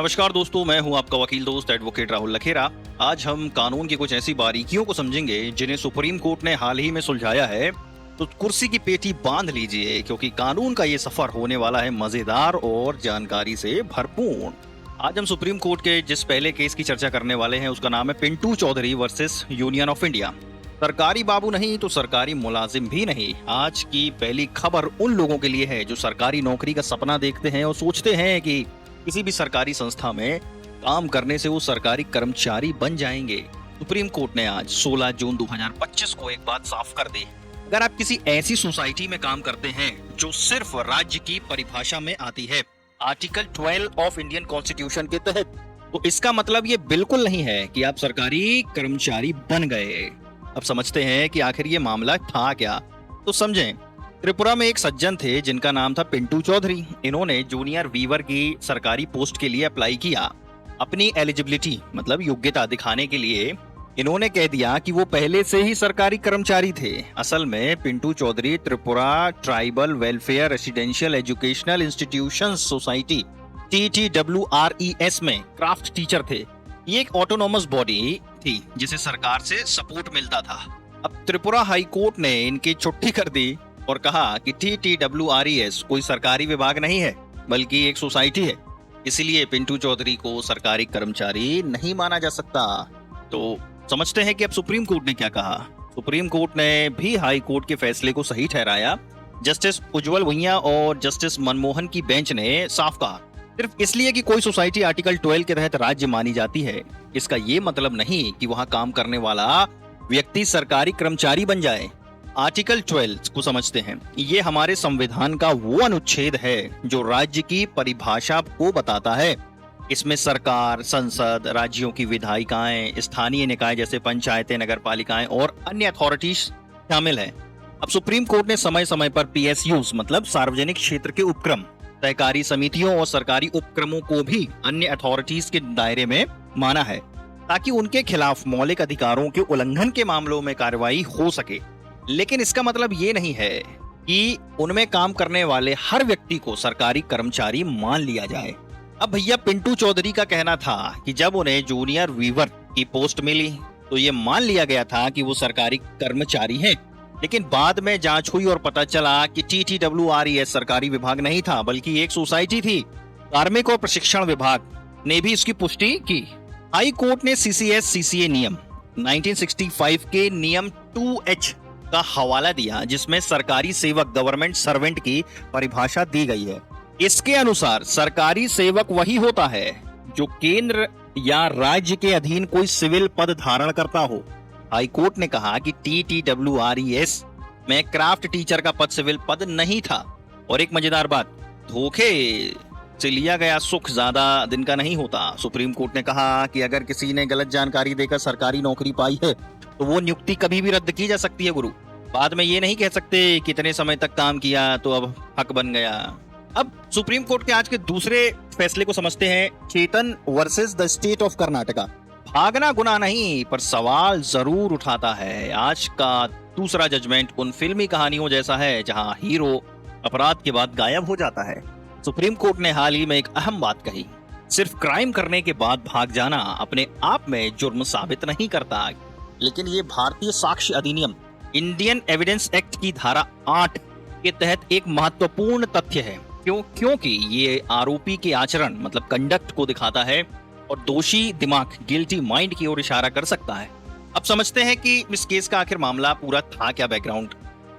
नमस्कार दोस्तों, मैं हूं आपका वकील दोस्त एडवोकेट राहुल लखेरा। आज हम कानून की कुछ ऐसी बारीकियों को समझेंगे जिन्हें सुप्रीम कोर्ट ने हाल ही में सुलझाया है। तो कुर्सी की पेटी बांध लीजिए, क्योंकि कानून का ये सफर होने वाला है मजेदार और जानकारी से भरपूर। आज हम सुप्रीम कोर्ट के जिस पहले केस की चर्चा करने वाले हैं उसका नाम है Pintu Chaudhary versus Union of India. सरकारी बाबू नहीं तो सरकारी मुलाजिम भी नहीं। आज की पहली खबर उन लोगों के लिए है जो सरकारी नौकरी का सपना देखते हैं और सोचते हैं कि किसी भी सरकारी संस्था में काम करने से वो सरकारी कर्मचारी बन जाएंगे। सुप्रीम कोर्ट ने आज 16 जून 2025 को एक बात साफ कर दी। अगर आप किसी ऐसी सोसाइटी में काम करते हैं जो सिर्फ राज्य की परिभाषा में आती है, आर्टिकल 12 ऑफ इंडियन कॉन्स्टिट्यूशन के तहत, तो इसका मतलब ये बिल्कुल नहीं है कि आप सरकारी कर्मचारी बन गए। अब समझते हैं कि आखिर ये मामला था क्या। तो समझें, त्रिपुरा में एक सज्जन थे जिनका नाम था पिंटू चौधरी। इन्होंने जूनियर वीवर की सरकारी पोस्ट के लिए अप्लाई किया। अपनी एलिजिबिलिटी मतलब योग्यता दिखाने के लिए इन्होंने कह दिया कि वो पहले से ही सरकारी कर्मचारी थे। असल में Pintu Chaudhary Tripura tribal welfare residential educational institution society TTWRES में क्राफ्ट टीचर थे। ये एक ऑटोनोमस बॉडी थी जिसे सरकार से सपोर्ट मिलता था। अब त्रिपुरा हाई कोर्ट ने इनकी छुट्टी कर दी और कहा कि TTWRES कोई सरकारी विभाग नहीं है बल्कि एक सोसाइटी है, इसलिए पिंटू चौधरी को सरकारी कर्मचारी नहीं माना जा सकता। तो समझते हैं कि अब सुप्रीम कोर्ट ने क्या कहा। सुप्रीम कोर्ट ने भी हाई कोर्ट के फैसले को सही ठहराया। जस्टिस उज्जवल भुइयां और जस्टिस मनमोहन की बेंच ने साफ कहा, सिर्फ इसलिए कि कोई सोसाइटी आर्टिकल 12 के तहत राज्य मानी जाती है, इसका ये मतलब नहीं कि वहां काम करने वाला व्यक्ति सरकारी कर्मचारी बन जाए। आर्टिकल 12 को समझते हैं। ये हमारे संविधान का वो अनुच्छेद है जो राज्य की परिभाषा को बताता है। इसमें सरकार, संसद, राज्यों की विधायिकाएं, स्थानीय निकाय जैसे पंचायतें, नगरपालिकाएं और अन्य अथॉरिटीज शामिल हैं। अब सुप्रीम कोर्ट ने समय समय पर PSUs मतलब सार्वजनिक क्षेत्र के उपक्रम, सहकारी समितियों और सरकारी उपक्रमों को भी अन्य अथॉरिटीज के दायरे में माना है, ताकि उनके खिलाफ मौलिक अधिकारों के उल्लंघन के मामलों में कार्रवाई हो सके। लेकिन इसका मतलब ये नहीं है कि उनमें काम करने वाले हर व्यक्ति को सरकारी कर्मचारी मान लिया जाए। अब भैया पिंटू चौधरी का कहना था कि जब उन्हें जूनियर वीवर की पोस्ट मिली तो ये मान लिया गया था कि वो सरकारी कर्मचारी हैं। लेकिन बाद में जांच हुई और पता चला कि TTWRES सरकारी विभाग नहीं था बल्कि एक सोसाइटी थी। कार्मिक और प्रशिक्षण विभाग ने भी इसकी पुष्टि की। हाई कोर्ट ने CCS CCA नियम 1965 के नियम 2H का हवाला दिया, जिसमें सरकारी सेवक गवर्नमेंट सर्वेंट की परिभाषा दी गई है। इसके अनुसार सरकारी सेवक वही होता है जो केंद्र या राज्य के अधीन कोई सिविल पद धारण करता हो। हाई कोर्ट ने कहा कि TTWRES में क्राफ्ट टीचर का पद सिविल पद नहीं था। और एक मजेदार बात, धोखे से लिया गया सुख ज्यादा दिन का नहीं होता। सुप्रीम कोर्ट ने कहा कि अगर किसी ने गलत जानकारी देकर सरकारी नौकरी पाई है तो वो नियुक्ति कभी भी रद्द की जा सकती है गुरु। बाद में ये नहीं कह सकते कितने समय तक काम किया तो अब हक बन गया। अब सुप्रीम कोर्ट के आज के दूसरे फैसले को समझते हैं, Chetan versus the state of Karnataka. भागना गुनाह नहीं पर सवाल जरूर उठाता है। आज का दूसरा जजमेंट उन फिल्मी कहानियों जैसा है जहां हीरो अपराध के बाद गायब हो जाता है। सुप्रीम कोर्ट ने हाल ही में एक अहम बात कही, सिर्फ क्राइम करने के बाद भाग जाना अपने आप में जुर्म साबित नहीं करता। लेकिन ये भारतीय साक्ष्य अधिनियम इंडियन एविडेंस एक्ट की धारा 8 के तहत एक महत्वपूर्ण तथ्य है। क्योंकि ये आरोपी के आचरण मतलब कंडक्ट को दिखाता है और दोषी दिमाग गिल्टी माइंड की ओर इशारा कर सकता है। अब समझते हैं कि इस केस का आखिर मामला पूरा था क्या। बैकग्राउंड,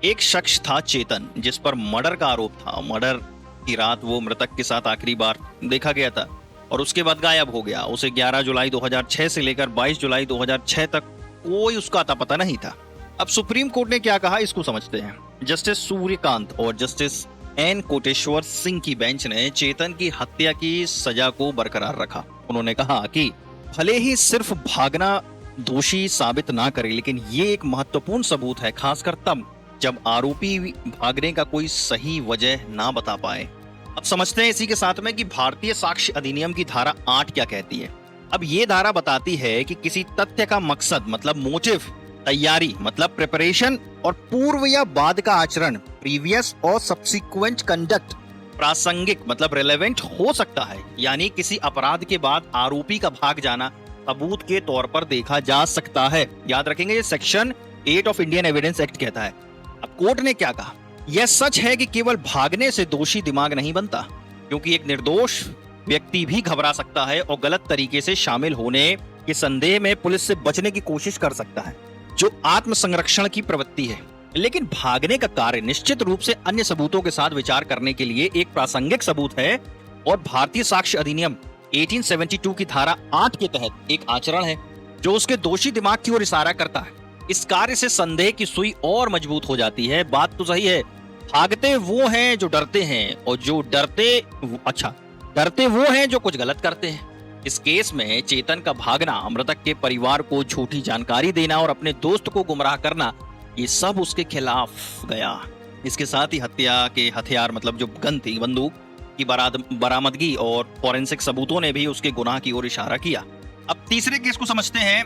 एक शख्स था चेतन जिस पर मर्डर का आरोप था। मर्डर की रात वो मृतक के साथ आखिरी बार देखा गया था और उसके बाद गायब हो गया। उसे 11 जुलाई 2006 से लेकर 22 जुलाई 2006 तक कोई उसका अता पता नहीं था। अब सुप्रीम कोर्ट ने क्या कहा इसको समझते हैं। जस्टिस सूर्यकांत और जस्टिस N कोटेश्वर सिंह की बेंच ने चेतन की हत्या की सजा को बरकरार रखा। उन्होंने कहा कि भले ही सिर्फ भागना दोषी साबित ना करे, लेकिन ये एक महत्वपूर्ण सबूत है, खासकर तब जब आरोपी भागने का कोई सही वजह ना बता पाए। अब समझते हैं इसी के साथ में कि भारतीय साक्ष्य अधिनियम की धारा 8 क्या कहती है। अब ये धारा बताती है कि किसी तथ्य का मकसद मतलब मोटिव, तैयारी मतलब प्रिपरेशन और पूर्व या बाद का आचरण प्रीवियस और सब्सिक्वेंट कंडक्ट प्रासंगिक मतलब रिलेवेंट हो सकता है, यानी किसी अपराध के बाद आरोपी का भाग जाना सबूत के तौर पर देखा जा सकता है। याद रखेंगे ये section 8 of Indian evidence act कहता है। अब कोर्ट ने क्या कहा, यह सच है कि केवल भागने से दोषी दिमाग नहीं बनता, क्योंकि एक निर्दोष व्यक्ति भी घबरा सकता है और गलत तरीके से शामिल होने के संदेह में पुलिस से बचने की कोशिश कर सकता है, जो आत्मसंरक्षण की प्रवृत्ति है। लेकिन भागने का कार्य निश्चित रूप से अन्य सबूतों के साथ विचार करने के लिए एक प्रासंगिक सबूत है और भारतीय साक्ष्य अधिनियम 1872 की धारा 8 के तहत एक आचरण है जो उसके दोषी दिमाग की ओर इशारा करता है। इस कार्य से संदेह की सुई और मजबूत हो जाती है। बात तो सही है, भागते वो हैं जो डरते हैं और जो डरते वो हैं जो कुछ गलत करते हैं। इस केस में चेतन का भागना, मृतक के परिवार को झूठी जानकारी देना और अपने दोस्त को गुमराह करना, ये सब उसके खिलाफ गया। इसके साथ ही हत्या के हथियार मतलब जो गन थी, बंदूक की बरामदगी और फॉरेंसिक सबूतों ने भी उसके गुनाह की ओर इशारा किया। अब तीसरे केस को समझते हैं,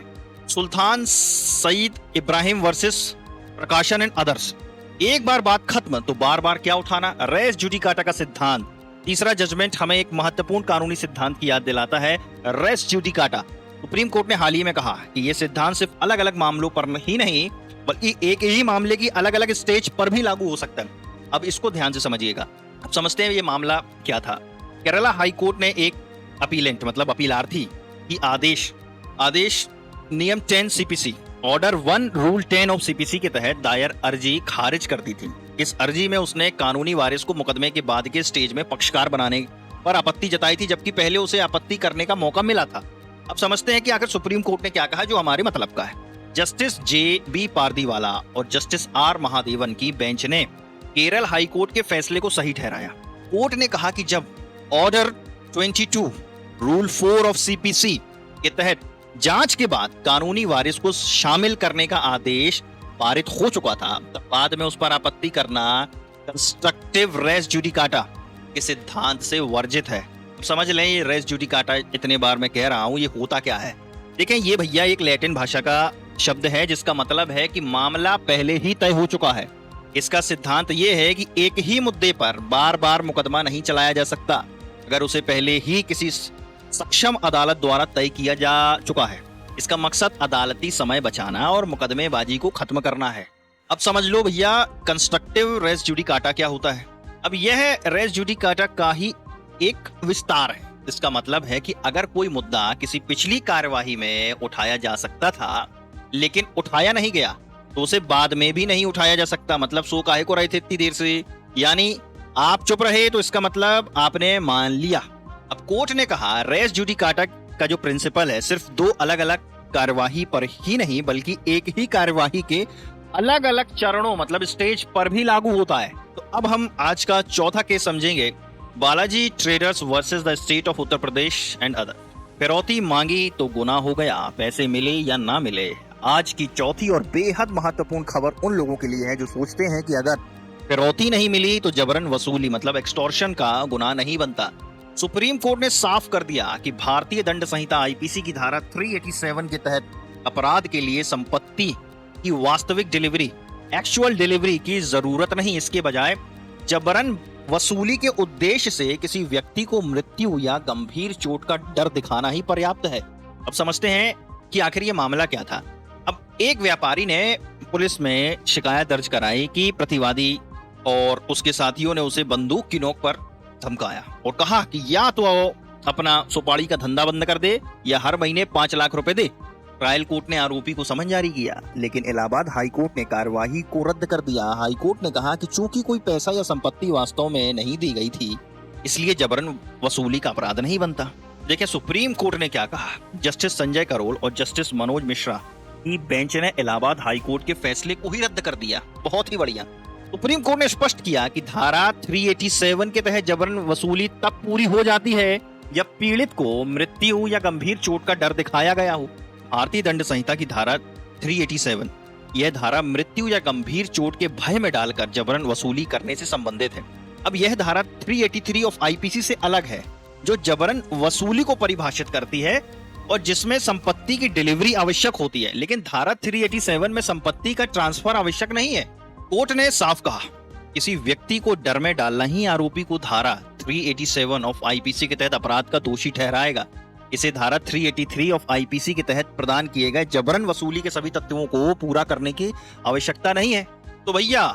सुल्तान सईद इब्राहिम वर्सेस प्रकाशन एंड अदर्स। एक बार बात खत्म तो बार बार क्या उठाना, रेस जुडिकाटा का सिद्धांत। तीसरा जजमेंट हमें एक महत्वपूर्ण कानूनी सिद्धांत की याद दिलाता है, रेस जुडिकाटा। सुप्रीम कोर्ट ने हाल ही में कहा कि यह सिद्धांत सिर्फ अलग अलग मामलों पर ही नहीं बल्कि एक ही मामले की अलग अलग स्टेज पर भी लागू हो सकता है। अब इसको ध्यान से समझिएगा। अब समझते हैं ये मामला क्या था। केरला हाई कोर्ट ने एक अपीलेंट मतलब अपीलार्थी की आदेश नियम 10 CPC order 1 rule 10 of CPC के तहत दायर अर्जी खारिज कर दी थी। इस अर्जी में उसने कानूनी वारिस को मुकदमे के बाद के स्टेज में पक्षकार बनाने पर आपत्ति जताई थी, जबकि पहले उसे आपत्ति करने का मौका मिला था। अब समझते हैं कि आखिर सुप्रीम कोर्ट ने क्या कहा जो हमारे मतलब का है। Justice JB. पारदीवाला और जस्टिस आर. महादेवन की बेंच ने केरल हाई कोर्ट के फैसले को सही ठहराया। कोर्ट ने कहा कि जब ऑर्डर 22 रूल 4 ऑफ सीपीसी के तहत जांच के बाद कानूनी वारिस को शामिल करने का आदेश पारित हो चुका था, तब बाद में उस पर आपत्ति करना कंस्ट्रक्टिव रेस जुडिकाटा के सिद्धांत से वर्जित है। समझ लें ये रेस जुडिकाटा इतने बार मैं कह रहा हूं, ये होता क्या है। देखें ये भैया एक लैटिन भाषा का शब्द है जिसका मतलब है कि मामला पहले ही तय हो चुका है। इसका सिद्धांत ये है कि एक ही मुद्दे पर बार बार मुकदमा नहीं चलाया जा सकता अगर उसे पहले ही किसी सक्षम अदालत द्वारा तय किया जा चुका है। इसका मकसद अदालती समय बचाना और मुकदमेबाजी को खत्म करना है। अब समझ लो भैया कंस्ट्रक्टिव रेस जुडिकाटा क्या होता है। अब यह रेस जुडिकाटा का ही एक विस्तार है। इसका मतलब है कि अगर कोई मुद्दा किसी पिछली कार्यवाही में उठाया जा सकता था लेकिन उठाया नहीं गया तो उसे बाद में भी नहीं उठाया जा सकता। मतलब सो काहे को रहे थे इतनी देर से, यानी आप चुप रहे तो इसका मतलब आपने मान लिया। अब कोर्ट ने कहा रेस जुडिकाटा का जो प्रिंसिपल है सिर्फ दो अलग अलग कार्यवाही पर ही नहीं बल्कि एक ही कार्यवाही के अलग अलग चरणों मतलब स्टेज पर भी लागू होता है। तो अब हम आज का चौथा केस समझेंगे, Balaji traders versus the state of Uttar Pradesh and other. फिरौती मांगी तो गुनाह हो गया, पैसे मिले या ना मिले। आज की चौथी और बेहद महत्वपूर्ण खबर उन लोगों के लिए है जो सोचते हैं कि अगर फिरौती नहीं मिली तो जबरन वसूली मतलब एक्सटॉर्शन का गुनाह नहीं बनता। सुप्रीम कोर्ट ने साफ कर दिया कि भारतीय दंड संहिता आईपीसी की धारा 387 के तहत अपराध के लिए संपत्ति की वास्तविक डिलीवरी एक्चुअल डिलीवरी की जरूरत नहीं, इसके बजाय जबरन वसूली के उद्देश्य से किसी व्यक्ति को मृत्यु या गंभीर चोट का डर दिखाना ही पर्याप्त है। अब समझते हैं कि आखिर ये मामला क्या था। अब एक व्यापारी ने पुलिस में शिकायत दर्ज कराई कि प्रतिवादी और उसके साथियों ने उसे बंदूक की नोक पर धमकाया और कहा कि या तो अपना सुपारी का धंधा बंद कर दे या हर महीने 5 लाख रुपए दे। ट्रायल कोर्ट ने आरोपी को समन जारी किया लेकिन इलाहाबाद हाई कोर्ट ने कार्यवाही को रद्द कर दिया। हाई कोर्ट ने कहा कि चूंकि कोई पैसा या संपत्ति वास्तव में नहीं दी गई थी इसलिए जबरन वसूली का अपराध नहीं बनता। देखिए सुप्रीम कोर्ट ने क्या कहा। जस्टिस संजय करोल और जस्टिस मनोज मिश्रा की बेंच ने इलाहाबाद हाई कोर्ट के फैसले को ही रद्द कर दिया। बहुत ही बढ़िया। सुप्रीम कोर्ट ने स्पष्ट किया कि धारा 387 के तहत जबरन वसूली तब पूरी हो जाती है जब पीड़ित को मृत्यु या गंभीर चोट का डर दिखाया गया हो। भारतीय दंड संहिता की धारा 387 यह धारा मृत्यु या गंभीर चोट के भय में डालकर जबरन वसूली करने से संबंधित है। अब यह धारा 383 ऑफ आईपीसी से अलग है जो जबरन वसूली को परिभाषित करती है और जिसमें संपत्ति की डिलीवरी आवश्यक होती है, लेकिन धारा 387 में संपत्ति का ट्रांसफर आवश्यक नहीं है। कोर्ट ने साफ कहा किसी व्यक्ति को डर में डालना ही आरोपी को धारा 387 ऑफ आईपीसी के तहत अपराध का दोषी ठहराएगा। इसे धारा 383 ऑफ आईपीसी के तहत प्रदान किए गए जबरन वसूली के सभी तत्वों को पूरा करने की आवश्यकता नहीं है। तो भैया,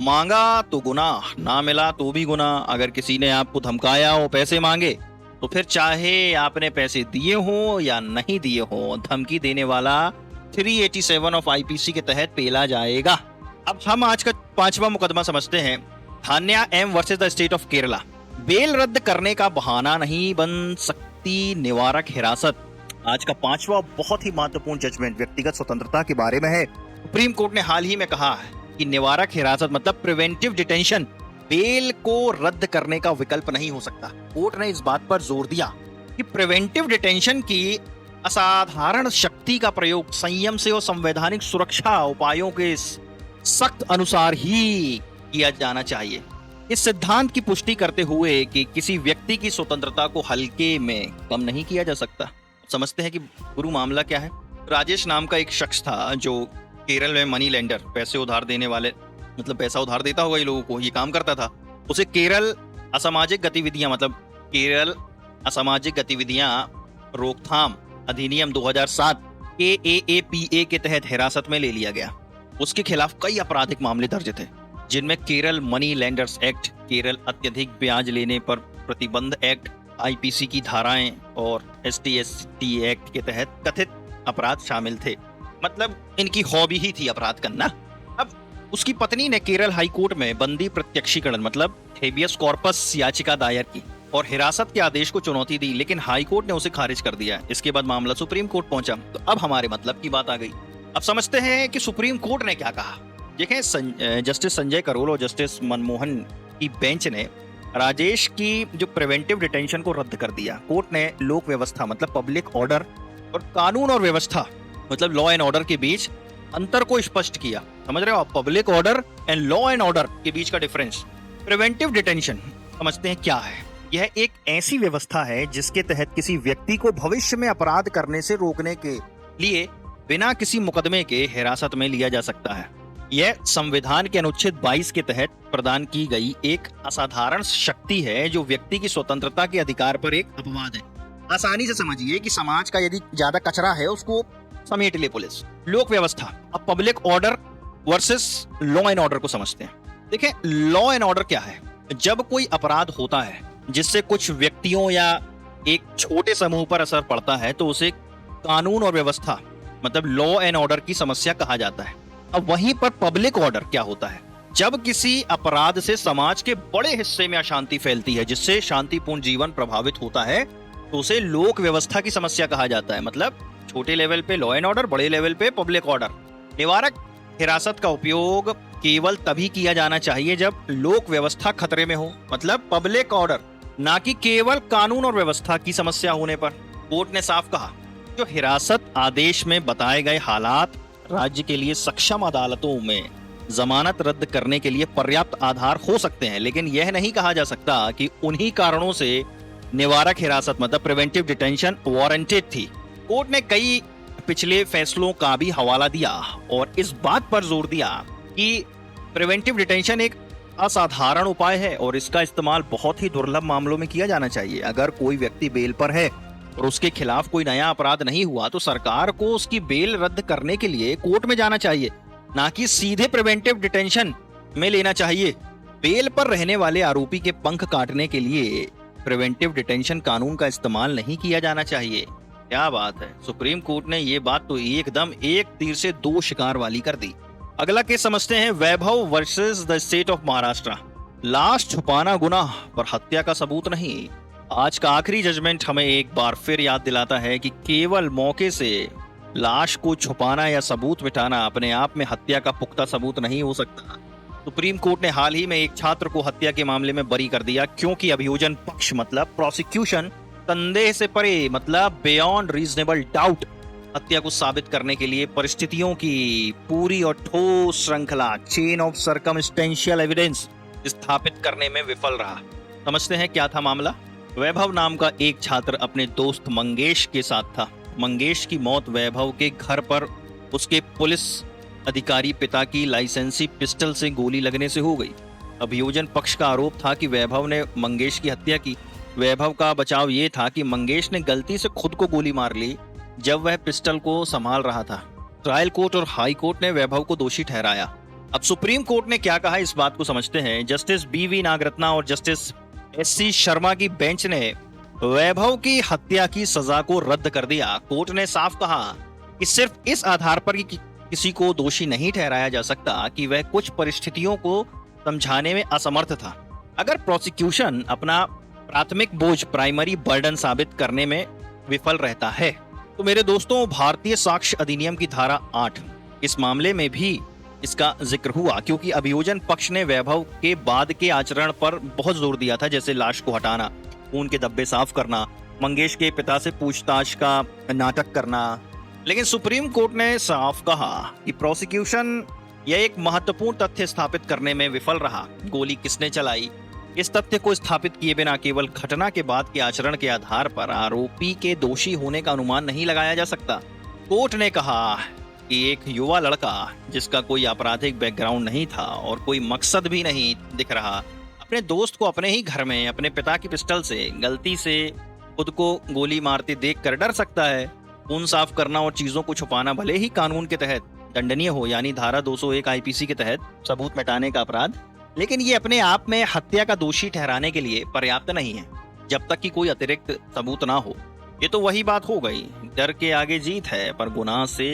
मांगा तो गुनाह, ना मिला तो भी गुनाह। अगर किसी ने आपको धमकाया हो, पैसे मांगे, तो फिर चाहे आपने पैसे दिए हो या नहीं दिए हो, धमकी देने वाला 387 ऑफ आईपीसी के तहत पेला जाएगा। अब हम आज का 5वां मुकदमा समझते हैं, Dhanya M versus the state of Kerala. Bail रद्द करने का बहाना नहीं बन सकती निवारक हिरासत। आज का 5वां बहुत ही महत्वपूर्ण जजमेंट व्यक्तिगत स्वतंत्रता के बारे में है। सुप्रीम कोर्ट ने हाल ही में कहा है कि निवारक हिरासत मतलब प्रिवेंटिव डिटेंशन बेल को रद्द करने का विकल्प नहीं हो सकता। कोर्ट ने इस बात पर जोर दिया कि प्रिवेंटिव डिटेंशन की असाधारण शक्ति का प्रयोग संयम से और संवैधानिक सुरक्षा उपायों के सख्त अनुसार ही किया जाना चाहिए। इस सिद्धांत की पुष्टि करते हुए कि किसी व्यक्ति की स्वतंत्रता को हल्के में कम नहीं किया जा सकता। समझते हैं कि गुरु मामला क्या है। राजेश नाम का एक शख्स था जो केरल में मनी लेंडर, पैसे उधार देने वाले, मतलब पैसा उधार देता होगा ये लोगों को, ये काम करता था। उसे केरल असामाजिक गतिविधियां रोकथाम अधिनियम 2007 KAAPA के तहत हिरासत में ले लिया गया। उसके खिलाफ कई आपराधिक मामले दर्ज थे, जिनमें Kerala money lenders act, Kerala अत्यधिक ब्याज लेने पर प्रतिबंध एक्ट, आईपीसी की धाराएं और ST/ST एक्ट के तहत कथित अपराध शामिल थे। मतलब इनकी हॉबी ही थी अपराध करना। अब उसकी पत्नी ने केरल हाई कोर्ट में बंदी प्रत्यक्षीकरण मतलब हेबियस कॉर्पस याचिका दायर की और हिरासत के आदेश को चुनौती दी, लेकिन हाई कोर्ट ने उसे खारिज कर दिया। इसके बाद मामला सुप्रीम कोर्ट पहुंचा। तो अब हमारे मतलब की बात आ गई। अब समझते हैं कि सुप्रीम कोर्ट ने क्या कहा। देखें, जस्टिस संजय करोल और जस्टिस मनमोहन की बेंच ने राजेश की जो प्रिवेंटिव डिटेंशन को रद्द कर दिया। कोर्ट ने लोक व्यवस्था मतलब पब्लिक ऑर्डर और कानून और व्यवस्था मतलब लॉ एंड ऑर्डर के बीच अंतर को स्पष्ट किया। समझ रहे हो आप, public order and law and order के बीच का डिफरेंस। प्रिवेंटिव डिटेंशन समझते हैं क्या है। यह एक ऐसी व्यवस्था है जिसके तहत किसी व्यक्ति को भविष्य में अपराध करने से रोकने के लिए बिना किसी मुकदमे के हिरासत में लिया जा सकता है। यह संविधान के अनुच्छेद 22 के तहत प्रदान की गई एक असाधारण शक्ति है जो व्यक्ति की स्वतंत्रता के अधिकार पर एक अपवाद है। आसानी से समझिए कि समाज का यदि ज्यादा कचरा है उसको समेट ले पुलिस। लोक व्यवस्था, अब public order versus law and order को समझते हैं। देखें, लॉ एंड ऑर्डर क्या है। जब कोई अपराध होता है जिससे कुछ व्यक्तियों या एक छोटे समूह पर असर पड़ता है तो उसे कानून और व्यवस्था मतलब लॉ एंड ऑर्डर की समस्या कहा जाता है। अब वहीं पर पब्लिक ऑर्डर क्या होता है। जब किसी अपराध से समाज के बड़े हिस्से में अशांति फैलती है जिससे शांतिपूर्ण जीवन प्रभावित होता है तो उसे लोक व्यवस्था की समस्या कहा जाता है। मतलब छोटे लेवल पे लॉ एंड ऑर्डर, बड़े लेवल पे पब्लिक ऑर्डर। निवारक हिरासत का उपयोग केवल तभी किया जाना चाहिए जब लोक व्यवस्था खतरे में हो, मतलब पब्लिक ऑर्डर, ना कि केवल कानून और व्यवस्था की समस्या होने पर। कोर्ट ने साफ कहा, जो हिरासत आदेश में बताए गए हालात राज्य के लिए सक्षम अदालतों में जमानत रद्द करने के लिए पर्याप्त आधार हो सकते हैं, लेकिन यह नहीं कहा जा सकता कि उन्हीं कारणों से निवारक हिरासत मतलब प्रिवेंटिव डिटेंशन वारंटेड थी। कोर्ट ने कई पिछले फैसलों का भी हवाला दिया और इस बात पर जोर दिया कि प्रिवेंटिव डिटेंशन एक असाधारण उपाय है और इसका इस्तेमाल बहुत ही दुर्लभ मामलों में किया जाना चाहिए। अगर कोई व्यक्ति बेल पर है और उसके खिलाफ कोई नया अपराध नहीं हुआ तो सरकार को उसकी बेल रद्द करने के लिए कोर्ट में जाना चाहिए, ना कि सीधे प्रिवेंटिव डिटेंशन में लेना चाहिए। बेल पर रहने वाले आरोपी के पंख काटने के लिए प्रिवेंटिव डिटेंशन कानून का इस्तेमाल नहीं किया जाना चाहिए। क्या बात है, सुप्रीम कोर्ट ने ये बात तो एकदम एक तीर से दो शिकार वाली कर दी। अगला केस समझते हैं, Vaibhav versus the state of Maharashtra. लाश छुपाना गुनाह पर हत्या का सबूत नहीं। आज का आखिरी जजमेंट हमें एक बार फिर याद दिलाता है कि केवल मौके से लाश को छुपाना या सबूत मिटाना अपने आप में हत्या का पुख्ता सबूत नहीं हो सकता। सुप्रीम कोर्ट ने हाल ही में एक छात्र को हत्या के मामले में बरी कर दिया क्योंकि अभियोजन पक्ष मतलब प्रोसिक्यूशन संदेह से परे मतलब बियॉन्ड रीजनेबल डाउट हत्या को साबित करने के लिए परिस्थितियों की पूरी और ठोस श्रृंखला चेन ऑफ सर्कमस्टेंशियल एविडेंस स्थापित करने में विफल रहा। समझते हैं क्या था मामला। वैभव नाम का एक छात्र अपने दोस्त मंगेश के साथ था। मंगेश की मौत वैभव के घर पर उसके पुलिस अधिकारी पिता की लाइसेंसी पिस्टल से गोली लगने से हो गई। अभियोजन पक्ष का आरोप था कि वैभव ने मंगेश की हत्या की। वैभव का बचाव ये था कि मंगेश ने गलती से खुद को गोली मार ली जब वह पिस्टल को संभाल रहा था। ट्रायल कोर्ट और हाई कोर्ट ने वैभव को दोषी ठहराया। अब सुप्रीम कोर्ट ने क्या कहा इस बात को समझते हैं। Justice BV. नागरत्ना और जस्टिस एस.सी. शर्मा की बेंच ने वैभव की हत्या की सजा को रद्द कर दिया। कोर्ट ने साफ कहा कि सिर्फ इस आधार पर कि किसी को दोषी नहीं ठहराया जा सकता कि वह कुछ परिस्थितियों को समझाने में असमर्थ था। अगर प्रोसिक्यूशन अपना प्राथमिक बोझ प्राइमरी बर्डन साबित करने में विफल रहता है तो मेरे दोस्तों, भारतीय साक्ष्य अधिनियम की धारा 8 इस मामले में भी इसका जिक्र हुआ, क्योंकि अभियोजन पक्ष ने वैभव के बाद के आचरण पर बहुत जोर दिया था, जैसे लाश को हटाना, खून के धब्बे साफ करना, मंगेश के पिता से पूछताछ का नाटक करना। लेकिन सुप्रीम कोर्ट ने साफ कहा कि प्रोसिक्यूशन यह एक महत्वपूर्ण तथ्य स्थापित करने में विफल रहा। गोली किसने चलाई, इस तथ्य को स्थापित किए बिना केवल घटना के बाद के आचरण के आधार पर आरोपी के दोषी होने का अनुमान नहीं लगाया जा सकता। कोर्ट ने कहा कि एक युवा लड़का जिसका कोई आपराधिक बैकग्राउंड नहीं था और कोई मकसद भी नहीं दिख रहा, अपने दोस्त को अपने ही घर में अपने पिता की पिस्टल से गलती से खुद को गोली मारते देखकर डर सकता है। खून साफ करना और चीजों को छुपाना भले ही कानून के तहत दंडनीय हो, यानी धारा 201 आईपीसी के तहत सबूत मिटाने का अपराध, लेकिन ये अपने आप में हत्या का दोषी ठहराने के लिए पर्याप्त नहीं है जब तक कि कोई अतिरिक्त सबूत ना हो। ये तो वही बात हो गई, डर के आगे जीत है पर गुनाह से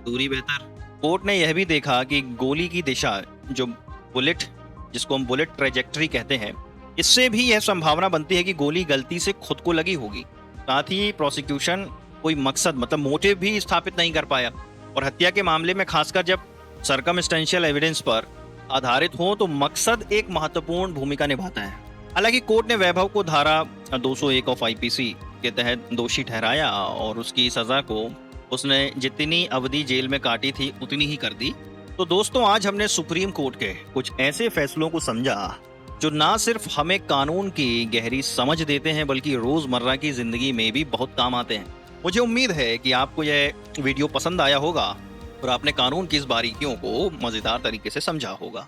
दूरी बेहतर। कोर्ट ने यह भी देखा कि गोली की दिशा, जो बुलेट, जिसको हम बुलेट ट्रेजेक्टरी कहते हैं, इससे भी यह संभावना बनती है कि गोली गलती से खुद को लगी होगी। साथ ही प्रोसिक्यूशन कोई मकसद मतलब मोटिव भी स्थापित नहीं कर पाया, और हत्या के मामले में खासकर जब सर्कमस्टेंशियल एविडेंस पर आधारित हो तो मकसद एक महत्वपूर्ण भूमिका निभाता है। हालांकि कोर्ट ने वैभव को धारा 201 ऑफ आईपीसी के तहत दोषी ठहराया और उसकी सजा को उसने जितनी अवधि जेल में काटी थी उतनी ही कर दी। तो दोस्तों, आज हमने सुप्रीम कोर्ट के कुछ ऐसे फैसलों को समझा जो ना सिर्फ हमें कानून की गहरी समझ देते हैं बल्कि रोजमर्रा की जिंदगी में भी बहुत काम आते हैं। मुझे उम्मीद है कि आपको यह वीडियो पसंद आया होगा और आपने कानून की इस बारीकियों को मजेदार तरीके से समझा होगा।